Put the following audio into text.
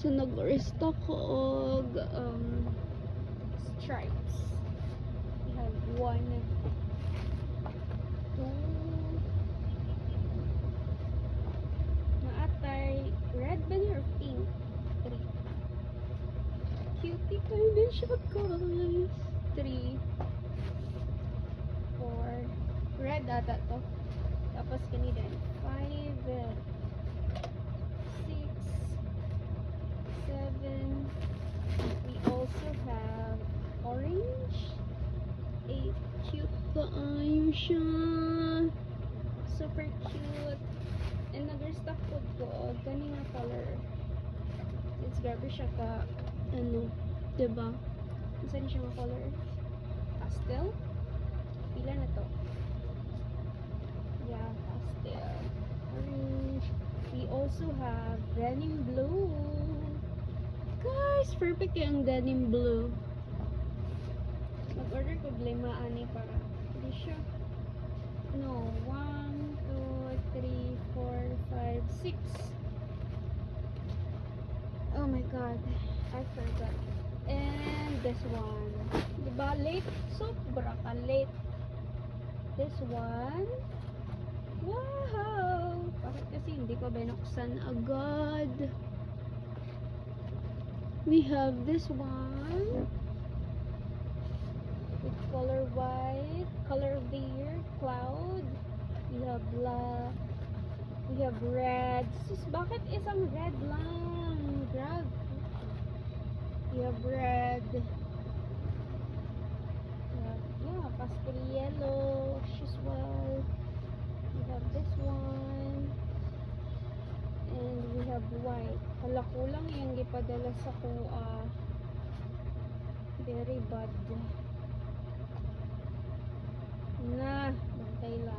So nag-restock ko og stripes. We have 1, 2, maatay red ba niya or pink? 3. Cutie kind na siya guys. 3, 4, red ata to. Tapos kanina 5, 6, 7. We also have orange. 8. Cute kaayo siya. Super cute. And nag-restock ko kanina color. It's grabe siya ka ano, diba? Saan siya mga color? Pastel? Pila na to? Yeah, pastel. Orange. We also have denim blue. Guys, perfect yung denim blue. Mag-order ko blema ani para hindi siya. No, 1, 2, 3, 4, 5, 6. Oh my god, I forgot. And this one. Diba late? Sobra ka late. This one. Wow! Bakit kasi hindi ko binuksan agad? We have this one with color white, color of the year, cloud. We have black. We have red. Sus, bakit isang red lang? Grab. We have red. We have, yeah, pastel yellow as well. We have this one. And we have white. Hala, kulang yung gipadala sa kuha. Very bad. Na, bantay lang.